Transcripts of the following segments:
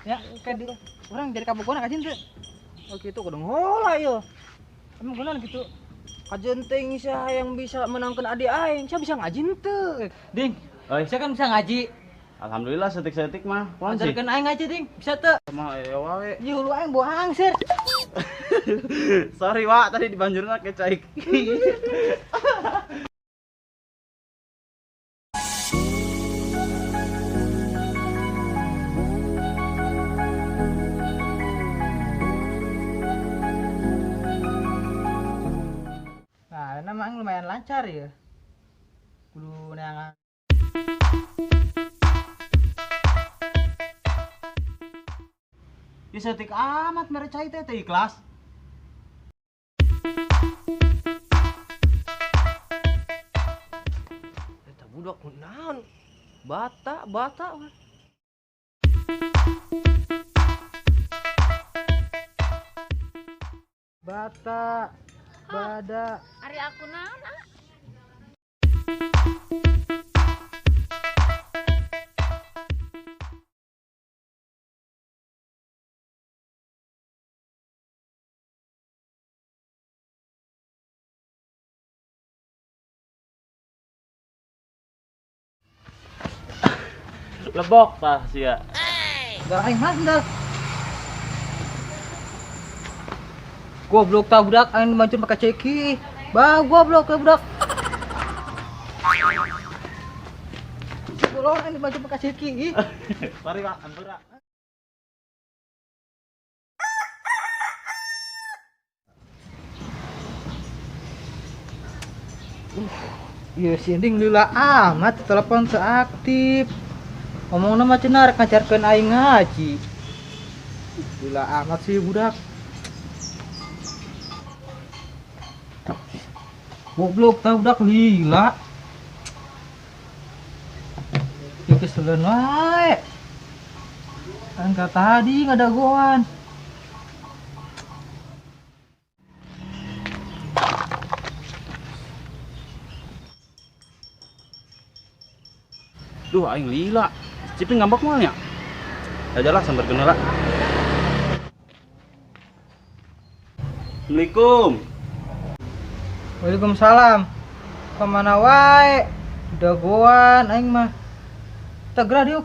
Ya, kayak di orang jadi kabogona kajin teh. Oh gitu kudu ngolah yo. Emang benar gitu. Kajenting siapa yang bisa menangkan adik aing? Siapa bisa ngajin teu? Ding, Oi, saya kan bisa ngaji. alhamdulillah setik-setik mah. Kumaha sih? Ajarkeun aing ngaji, Ding. Bisa teu? Mah wae. Ih, lu aing bohong sir. Sorry, Wak, tadi dibanjurna kecaik. Nah, memang lumayan lancar ya. Kudu neangan. Ya setik amat mere cai teh teh ikhlas. Eta budak naon? Bata we. Bata, bada. Ari aku naon ah? Lebok tah sia. Gak aing handal. Goblok tah budak aing mancun pakai ceki. Goblok ke budak. Bolong aing baju pakai ceki. Mari, Pak, ampura. Iya si Ending lila amat telepon seaktif. Ngomongna mah cenah rek ngajarkeun aing ngaji. Lila amat sih budak. Goblok tah budak lila. Ya keselen wae. Kan kata tadi ada goan. Duh, aing lila. Ciping ngambek moal nya. Ajalah sambar geunela. Assalamualaikum. Waalaikumsalam. Kemana wae? Udah goan aing mah. Tegra diuk.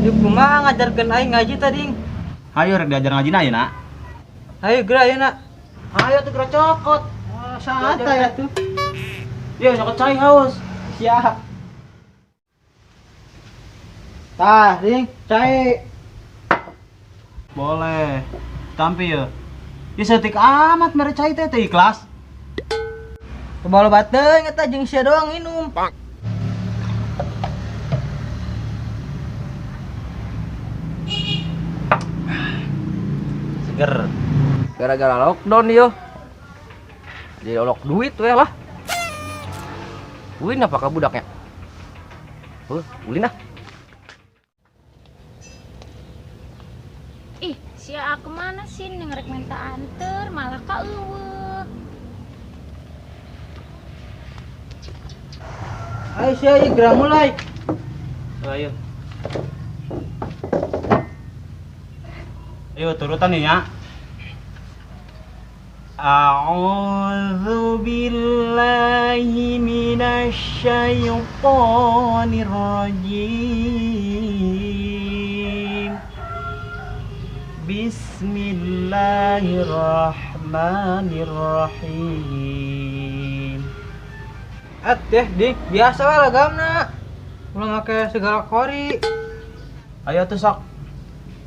Diuk kumaha ngajarkeun aing ngaji tadi. Hayo rek diajar ngajina ayeuna. Ayo geura ayeuna. Ayo tuh geura cokot. Santai atuh. Dia nyokot cai haus. Siap. Tah, ding, cai. Boleh. Tampi ya. Ya setik amat mere cai teh teh ikhlas. Coba lo bateng eta jeung sia doang minum. Seger. Gara-gara lockdown yo. Jadi olok duit we lah. Ulin apakah budaknya? Ulin ah. Ih, sia aku mana sih ngerek minta anter malah ka eueuh. Ayo sia ieu geura mulai. Ayo. Ayo turutan nih ya. A'udzu billahi minasy syaithanir rajim. Bismillahirrahmanirrahim. Teh, ding, biasa lah lagamna. Ulah make segala kori. Ayo tuh sok.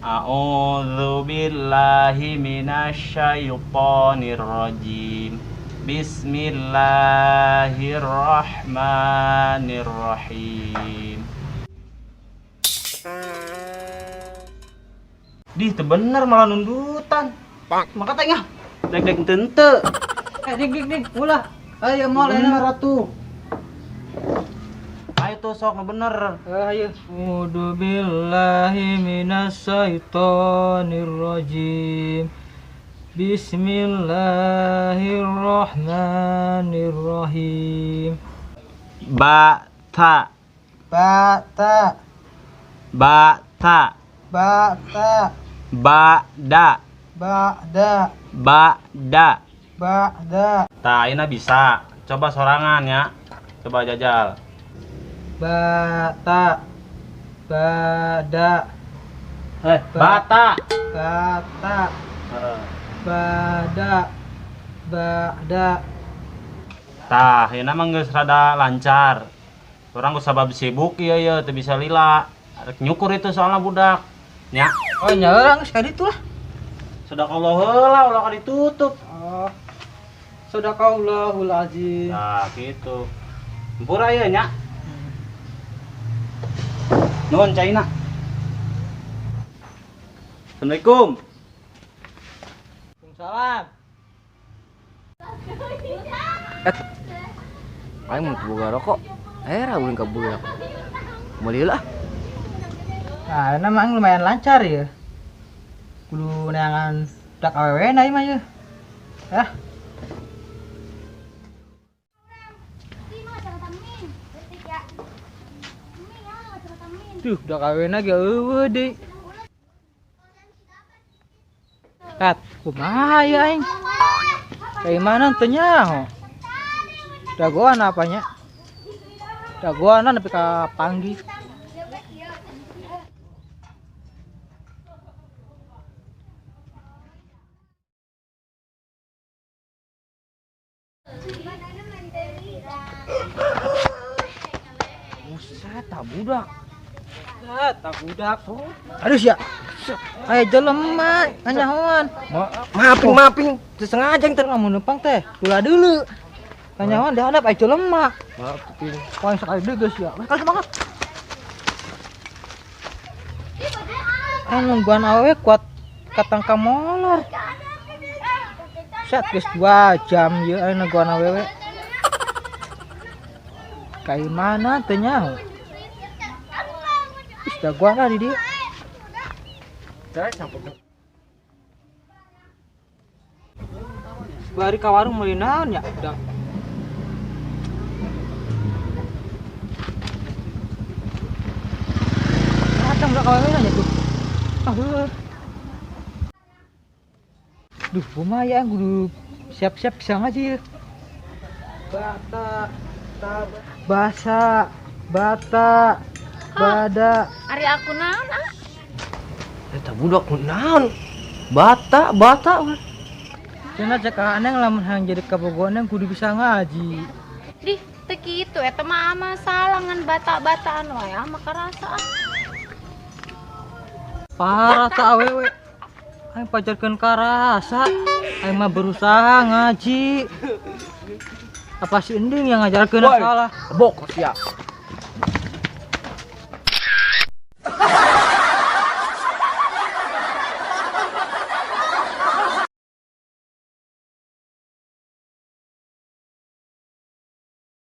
A'udzu billahi minasy syaithanir rajim. Bismillahirrahmanirrahim. Di teu bener malah nundutan. Maka tanya. Dek-dek teu. Ding, ulah. Ayo moal Bener enak. atuh. Ayo tuh sok nu bener. Ayo. A'udzu billahi minasyaitonir rajim. Bismillahirrahmanirrahim. Bata. Bata. Bata. Bata. Bada. Bada. Bada. Bada. Tah, ini bisa. Coba sorangan ya. Coba jajal. Bata. Bada. Bata. Bata. Bada. Bada. Tah, ini mah geus rada lancar. Orang geus sabab sibuk ieu ya teu bisa lila. Rek nyukur itu soalnya budak. Nya. Oh, nyerang sekali itu lah. Sedekah heula ulah ka ditutup. Oh. Sadaqallahul azim. Nah, gitu. Empura ya nya. Nuhun Caina. Assalamualaikum. Waalaikumsalam. Aing mun boga rokok. Ulin ka budak. Meuli lah. Nah, memang lumayan lancar ya. Kudu neangan dak awewe na ieu mah ya. Hah? Duh, dak awewe na ge eueuh deui. Kat, kumaha ya aing? Kayak mana teu nyaho? Dagoan apanya? Dagoan nepi ka panggih. Buset, tak budak. Tak budak. Aduh ya. Aya jelema kanyahoan. Maaping, teu sengaja ente. Lamun numpang teh, kula deuleu. Kanyahoan dihadap aya jelema. Maaping. Poin sekali deui geus ya. Kali semangat. Nungguan awewe kuat katangka molor. Set geus 2 jam ieu nungguan awewe. Kayak mana teu nyaho? Wis dagoan di dieu. Bari ka warung meuli naon ya? Udah. Datang udah kawewe nya tuh. Duh, lumayan kudu siap-siap bisa ngaji. Bata, basa, bata, bada. Ari aku naon ah? Eta budak naon? Bata. Cenah cek ka aneh lamun hayang jadi kabogohan kudu bisa ngaji. Dih, teu kitu eta mah masalah ngan bata-bataan wae mah karasaan. Parah ta awewe. Aing pajarkeun karasa. Aing mah berusaha ngaji. Apa si Ending yang ngajarkeun salah? Bok sia.